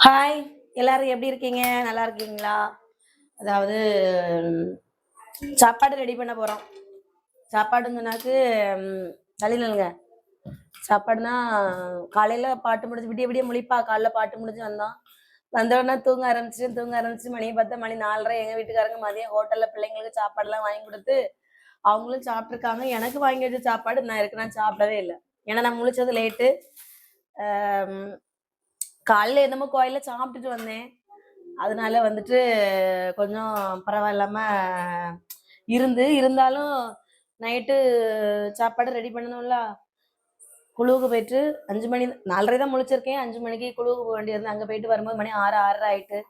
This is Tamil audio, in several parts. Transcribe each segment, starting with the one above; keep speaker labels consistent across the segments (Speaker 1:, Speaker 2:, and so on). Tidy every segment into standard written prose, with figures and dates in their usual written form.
Speaker 1: ஹாய், எல்லாரும் எப்படி இருக்கீங்க? நல்லா இருக்கீங்களா? அதாவது சாப்பாடு ரெடி பண்ண போறோம். சாப்பாடுங்கனாக்கு தள்ளி நில்லுங்க. சாப்பாடுனா காலையில பாட்டு முடிஞ்சு விடிய விடிய முழிப்பா. காலைல பாட்டு முடிஞ்சு வந்தோம். வந்தோடனே தூங்க ஆரம்பிச்சு மணியை பார்த்தா மணி 4:30. எங்க வீட்டுக்காரங்க மதியம் ஹோட்டல்ல பிள்ளைங்களுக்கு சாப்பாடுலாம் வாங்கி கொடுத்து அவங்களும் சாப்பிட்டுருக்காங்க. எனக்கு வாங்கி வச்ச சாப்பாடு நான் சாப்பிடவே இல்லை. ஏன்னா நான் முழிச்சது லேட்டு. காலையில என்னமோ கோயில்ல சாப்பிட்டுட்டு வந்தேன். அதனால வந்துட்டு கொஞ்சம் பரவாயில்லாம இருந்தாலும் நைட்டு சாப்பாடு ரெடி பண்ணணும்ல. குழுவுக்கு போயிட்டு 5 மணி 4:30 தான் முழிச்சிருக்கேன். 5 மணிக்கு குழுவுக்கு போக வேண்டியது. அங்கே போயிட்டு வரும்போது மணி 6, 6:30 ஆயிட்டு.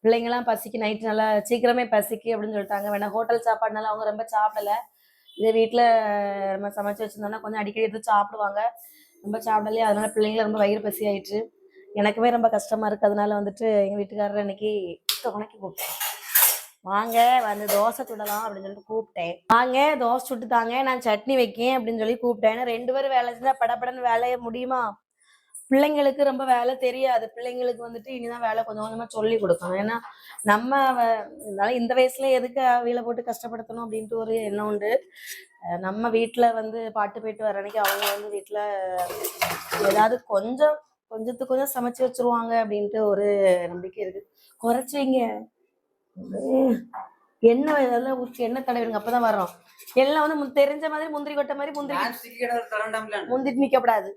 Speaker 1: பிள்ளைங்களாம் பசிக்கு நைட்டு நல்லா சீக்கிரமே பசிக்கு அப்படின்னு சொல்லிட்டாங்க. வேணா ஹோட்டல் சாப்பாடுனால அவங்க ரொம்ப சாப்பிடல. இதே வீட்டில் நம்ம சமைச்சு வச்சிருந்தோம்னா கொஞ்சம் அடிக்கடி எடுத்து சாப்பிடுவாங்க. ரொம்ப சாப்பிடலையே, அதனால பிள்ளைங்களும் ரொம்ப வயிறு பசி ஆயிடுச்சு. எனக்குமே ரொம்ப கஷ்டமா இருக்கு. அதனால வந்துட்டு எங்க வீட்டுக்காரர் இன்னைக்கு துணைக்கு கூப்பிட்டேன். வாங்க வந்து தோசை சுடலாம் அப்படின்னு சொல்லிட்டு கூப்பிட்டேன். வாங்க தோசை சுட்டு தாங்க, நான் சட்னி வைக்கேன் அப்படின்னு சொல்லி கூப்பிட்டேன். 2 பேரும் வேலை செஞ்சா படப்படன்னு வேலையை முடியுமா? பிள்ளைங்களுக்கு ரொம்ப வேலை தெரியாது. பிள்ளைங்களுக்கு வந்துட்டு இனிதான் வேலை கொஞ்சம் கொஞ்சமா சொல்லி கொடுக்கணும். ஏன்னா நம்ம இருந்தாலும் இந்த வயசுல எதுக்கு வீலை போட்டு கஷ்டப்படுத்தணும் அப்படின்ட்டு ஒரு எண்ணம் உண்டு. நம்ம வீட்டுல வந்து பாட்டு போயிட்டு வர அன்னைக்கு அவங்க வந்து வீட்டுல ஏதாவது கொஞ்சத்துக்கு கொஞ்சம் சமைச்சு வச்சிருவாங்க அப்படின்ட்டு ஒரு நம்பிக்கை இருக்கு. குறைச்சி வைங்க. எண்ணெய் இதெல்லாம் ஊற்றி எண்ணெய் தடவிடுங்க, அப்பதான் வர்றோம். எல்லாம் வந்து தெரிஞ்ச மாதிரி முந்திரி கொட்டை மாதிரி முந்திட்டு நிக்கப்படாது.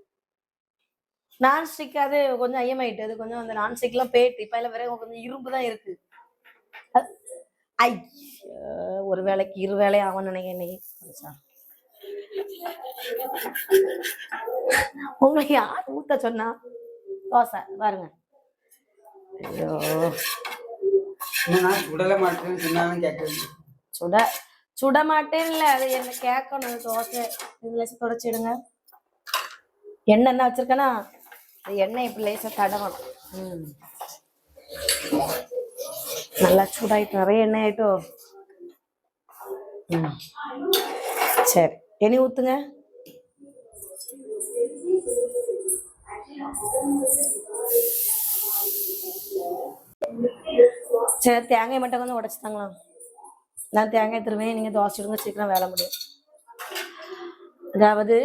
Speaker 1: நான்ஸ்டிக் அது கொஞ்சம் ஐயமாயிட்டு. அது கொஞ்சம் அந்த நான்ஸ்டிக்லாம் போயிட்டு இப்ப எல்லாம் வேற கொஞ்சம் இரும்பு தான் இருக்கு. ஒரு வேலைக்கு 2 வேலை ஆகும் நினைக்கிறேன் இன்னைக்கு. உங்களுக்கு யார் ஊத்த சொன்னா? தோசை பாருங்க. ஐயோ, சுட மாட்டேன்ல, அது என்ன கேட்கணும். தோசை இதுல தொடச்சிடுங்க. எண்ணெய் என்ன வச்சிருக்கேன்னா எண்ணெய் இப்படி லேசா தடவணும். நல்லா சூடாயிட்டு நிறைய எண்ணெய் ஆயிட்டோ. சரி, எண்ணெய் ஊத்துங்க. சரி, தேங்காய் மட்டும் கொஞ்சம் உடைச்சுதாங்களா? நான் தேங்காய் தருவேன், நீங்க தோசை இடுங்க, சீக்கிரம் வேலை முடியும். அதாவது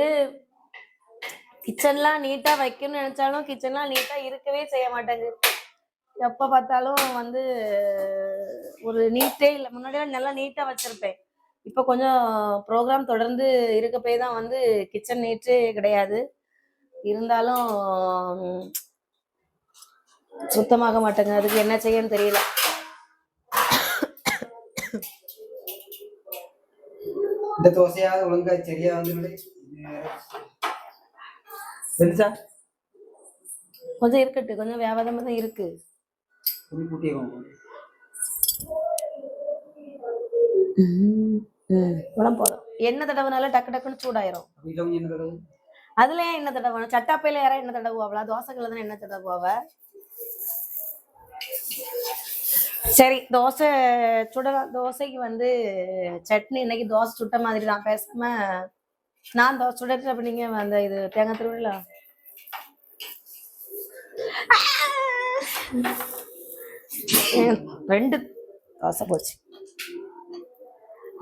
Speaker 1: கிச்சன்லாம் நீட்டா வைக்கணும்னு நினைச்சாலும் கிச்சன்லாம் நீட்டா இருக்கவே செய்ய மாட்டேங்குது. எப்ப பார்த்தாலும் வந்து ஒரு நீட்டே இல்லை. முன்னாடியெல்லாம் நல்லா நீட்டா வச்சிருப்பேன். இப்ப கொஞ்சம் ப்ரோக்ராம் தொடர்ந்து இருக்கப்பே தான் வந்து கிச்சன் நீட்டே கிடையாது. இருந்தாலும் சுத்தமாக மாட்டேங்க. அதுக்கு என்ன செய்யன்னு தெரியல.
Speaker 2: இந்த தோசையாவது ஒழுங்கா சரியா வந்து
Speaker 1: கொஞ்சம் இருக்கட்டு, கொஞ்சம் வியாபாரமா தான் இருக்கு. போதும். எண்ணெய் தடவுனால டக்கு டக்குன்னு சூடாயிரும். அதுல ஏன் எண்ணெய் தடவணும்? சட்டாப்பையில யாரா எண்ணெய் தடவுவாங்களா? தோசைக்குள்ள தானே எண்ணெய் தடவுவாவ. சரி, தோசை சுடலாம். தோசைக்கு வந்து சட்னி இன்னைக்கு தோசை சுட்ட மாதிரி தான். பேசாம நான் தோசை சுடட்டு, அப்ப நீங்க அந்த இது தேங்காய் திருவிழா 2 தோசை போச்சு.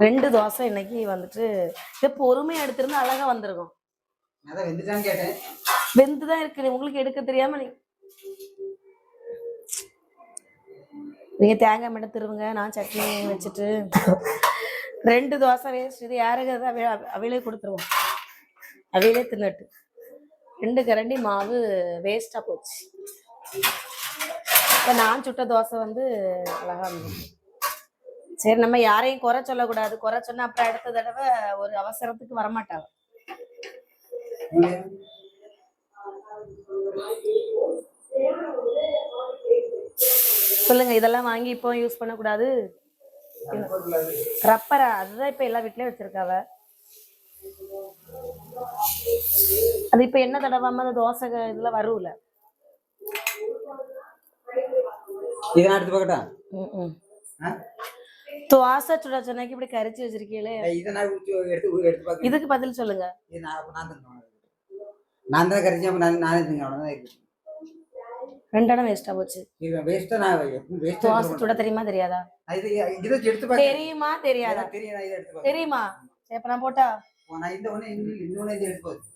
Speaker 1: 2 தோசை இன்னைக்கு வந்துட்டு பொறுமையா எடுத்திருந்தா அழகா வந்திருக்கும். வெந்துதான் இருக்கு, உங்களுக்கு எடுக்க தெரியாம நீங்க தேங்காய் மட்டும் திருவுங்க, நான் சட்னி வச்சுட்டு 2 தோசை வேஸ்ட். இது யாருக்கு அவையிலே கொடுத்துருவோம், அவையிலே தின்னுட்டு. 2 கரண்டி மாவு வேஸ்டா போச்சு. இப்ப நான் சுட்ட தோசை வந்து அழகா இருந்துச்சு. சரி, நம்ம யாரையும் குறை சொல்லக்கூடாது. குறை சொன்னா அப்புறம் அடுத்த தடவை ஒரு அவசரத்துக்கு வரமாட்டாங்க. சொல்லுங்க, இதெல்லாம் வாங்கி இப்போ யூஸ் பண்ணக்கூடாது. ரப்பரா? அதுதான் இப்ப எல்லா வீட்லயும் வச்சிருக்காவ. அது இப்ப என்ன தடவாம அந்த தோசை இதுல வரும்ல. தோசை சுட சொன்னாக்கி இப்படி கரைச்சி வச்சிருக்கீங்களே, இதுக்கு பதில் சொல்லுங்க.
Speaker 2: நான் தான் கரைச்சேன்.
Speaker 1: 2 இடம் வேஸ்டா போச்சு.
Speaker 2: இது வேஸ்டா நான் வேஸ்டா
Speaker 1: தோசை சுட தெரியுமா தெரியாதா?
Speaker 2: இது இதை எடுத்து பாக்க
Speaker 1: தெரியுமா தெரியாதா?
Speaker 2: தெரியும். நான் இதை எடுத்து பாக்க
Speaker 1: தெரியுமா? சரி, அப்ப நான் போட்டா
Speaker 2: நான் இந்த ஒண்ணு இந்த ஒண்ணு இதை எடுத்து பாக்கு.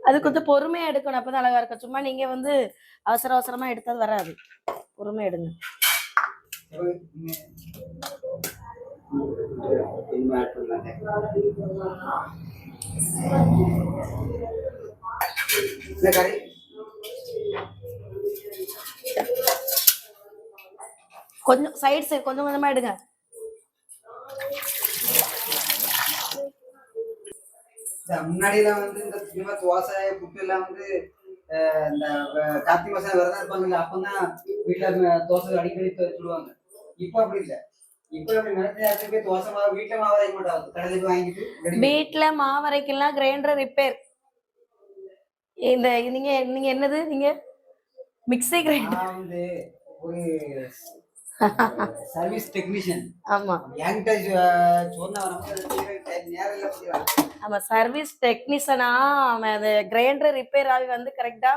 Speaker 1: அது கொஞ்சம் பொறுமையா எடுக்கணும், அப்பதான் அழகா இருக்கும். சும்மா நீங்க வந்து அவசர அவசரமா எடுத்தது வராது. பொறுமையா எடுங்க.
Speaker 2: இந்த கறி
Speaker 1: கொஞ்சம் சைடு சைடு கொஞ்சம் கொஞ்சமா எடுங்க.
Speaker 2: முன்னாடிலாம் வந்து இந்த சும்மா தோசை புட்டு எல்லாம் வந்து இந்த கார்த்திகை மாசம் விரதம் இருப்பாங்கல்ல, அப்பதான் வீட்டுல தோசை அடிக்கடி சுடுவாங்க. இப்ப அப்படி இல்லை. இப்ப அப்படி நினைச்ச போய் தோசை மாவு வீட்டுல மாவு அரைக்க மாட்டாங்க, கடையில போய் வாங்கிட்டு
Speaker 1: வீட்டுல மாவரைக்கலாம் கிரைண்டர் ரிப்பேர். இந்த நீங்க நீங்க என்னது நீங்க மிக்ஸி கிரைண்டர்
Speaker 2: நான் வந்து ஒரு சர்வீஸ் டெக்னீஷியன்.
Speaker 1: ஆமா
Speaker 2: என்கிட்ட சொன்ன நேரம் இல்லை.
Speaker 1: ஆமா சர்வீஸ் டெக்னீஷியனா அவன் அது கிரைண்டர் ரிப்பேர் ஆகி வந்து கரெக்டா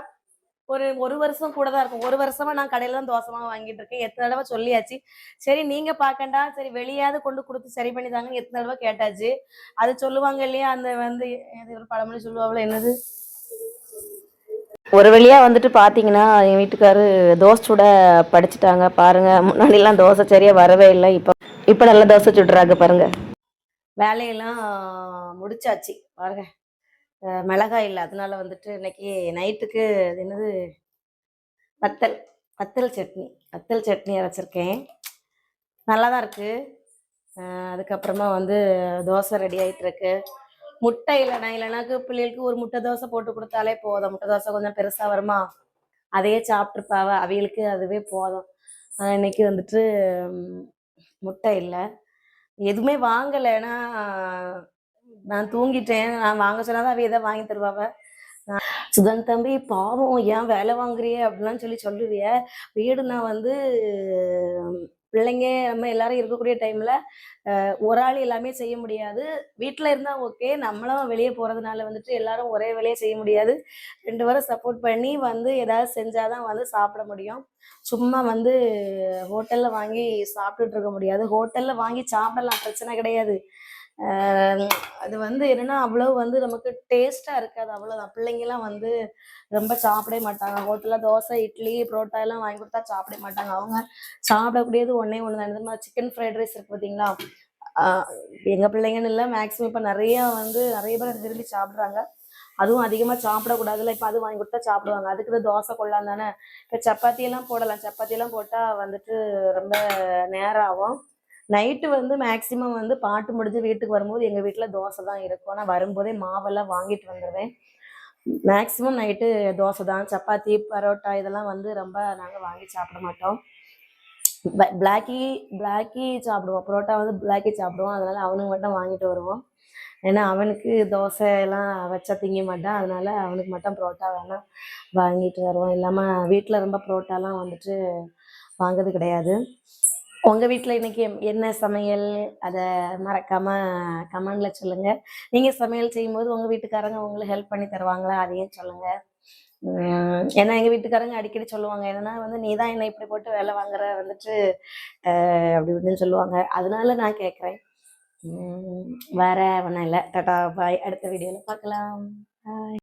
Speaker 1: ஒரு வருஷம் கூட தான் இருக்கும். 1 வருஷமா நான் கடையில தான் தோசை மாவு வாங்கிட்டு இருக்கேன். எத்தனை தடவை சொல்லியாச்சு. சரி நீங்க பாக்கண்டா, சரி வெளியாவது கொண்டு கொடுத்து சரி பண்ணி தாங்கன்னு எத்தனை தடவை கேட்டாச்சு. அது சொல்லுவாங்க இல்லையா, அந்த வந்து ஒரு பழமொழி சொல்லுவாங்களோ, என்னது, ஒரு வழியா வந்துட்டு பாத்தீங்கன்னா என் வீட்டுக்காரு தோசை சுட படிச்சுட்டாங்க பாருங்க. முன்னாடிலாம் தோசை சரியா வரவே இல்லை, இப்ப நல்ல தோசை சுடுறாங்க பாருங்க. வேலையெல்லாம் முடிச்சாச்சு பாருங்க. மிளகாய் இல்லை, அதனால வந்துட்டு இன்னைக்கு நைட்டுக்கு என்னது வத்தல் வத்தல் சட்னி அரைச்சிருக்கேன். நல்லா தான் இருக்கு. அதுக்கப்புறமா வந்து தோசை ரெடி ஆகிட்டு இருக்கு. முட்டை இல்லைனாக்கு பிள்ளைகளுக்கு ஒரு முட்டை தோசை போட்டு கொடுத்தாலே போதும். முட்டை தோசை கொஞ்சம் பெருசா வருமா, அதையே சாப்பிட்டுருப்பாவ, அவிகளுக்கு அதுவே போதும். இன்னைக்கு வந்துட்டு முட்டை இல்லை, எதுவுமே வாங்கலை. ஏன்னா நான் தூங்கிட்டேன். நான் வாங்க சொன்னாதான் அவ எதை வாங்கி தருவாவ. சுதன் தம்பி பாவம், ஏன் வேலை வாங்குறிய அப்படிலாம் சொல்லுவிய. வீடு நான் வந்து பிள்ளைங்க நம்ம எல்லாரும் இருக்கக்கூடிய டைம்ல ஒரு ஆள் எல்லாமே செய்ய முடியாது. வீட்டுல இருந்தா ஓகே, நம்மளும் வெளியே போறதுனால வந்துட்டு எல்லாரும் ஒரே வேலையை செய்ய முடியாது. 2 பேரும் சப்போர்ட் பண்ணி வந்து ஏதாவது செஞ்சாதான் வந்து சாப்பிட முடியும். சும்மா வந்து ஹோட்டல்ல வாங்கி சாப்பிட்டுட்டு இருக்க முடியாது. ஹோட்டல்ல வாங்கி சாப்பிடலாம், பிரச்சனை கிடையாது. அது வந்து என்னன்னா அவ்வளவு வந்து நமக்கு டேஸ்டா இருக்காது, அவ்வளவுதான். பிள்ளைங்கெல்லாம் வந்து ரொம்ப சாப்பிடவே மாட்டாங்க. ஹோட்டல்ல தோசை இட்லி புரோட்டா எல்லாம் வாங்கி கொடுத்தா சாப்பிட மாட்டாங்க. அவங்க சாப்பிடக்கூடியது ஒன்னே ஒண்ணுதான். இந்த மாதிரி சிக்கன் ஃப்ரைட் ரைஸ் இருக்கு பார்த்தீங்களா, எங்க பிள்ளைங்கன்னு இல்லை, மேக்சிமம் இப்போ நிறைய பேர் விரும்பி சாப்பிட்றாங்க. அதுவும் அதிகமா சாப்பிடக்கூடாதுல, இப்போ அது வாங்கி கொடுத்தா சாப்பிடுவாங்க. அதுக்கு தோசை கொள்ளலாம் தானே. இப்போ சப்பாத்தி எல்லாம் போடலாம், சப்பாத்தி எல்லாம் போட்டா வந்துட்டு ரொம்ப நேரம் ஆகும். நைட்டு வந்து மேக்சிமம் வந்து பாட்டு முடிஞ்சு வீட்டுக்கு வரும்போது எங்க வீட்டுல தோசை தான் இருக்கும். நான் வரும்போதே மாவெல்லாம் வாங்கிட்டு வந்துடுவேன். மேக்சிமம் நைட்டு தோசை தான். சப்பாத்தி பரோட்டா இதெல்லாம் வந்து ரொம்ப நாங்க வாங்கி சாப்பிட மாட்டோம். பிளாக்கி சாப்பிடுவோம், பரோட்டா வந்து பிளாக்கி சாப்பிடுவோம். அதனால அவனுக்கு மட்டும் வாங்கிட்டு வருவோம். ஏன்னா அவனுக்கு தோசை எல்லாம் வச்சா திங்க மாட்டான், அதனால அவனுக்கு மட்டும் பரோட்டா வேணா வாங்கிட்டு வருவோம். இல்லாம வீட்டுல ரொம்ப பரோட்டாலாம் வந்துட்டு வாங்குறது கிடையாது. உங்க வீட்டுல இன்னைக்கு என்ன சமையல், அதை மறக்காம கமெண்ட்ல சொல்லுங்க. நீங்க சமையல் செய்யும்போது உங்க வீட்டுக்காரங்க உங்களுக்கு ஹெல்ப் பண்ணி தருவாங்களா, அதையும் சொல்லுங்க. ஏன்னா எங்க வீட்டுக்காரங்க அடிக்கடி சொல்லுவாங்க, என்னன்னா வந்து நீதான் என்னை இப்படி போட்டு வேலை வாங்குற வந்துட்டு அப்படி இப்படின்னு சொல்லுவாங்க. அதனால நான் கேட்குறேன். வேற ஒன்றும் இல்லை. டாடா பாய், அடுத்த வீடியோல பார்க்கலாம். பாய்.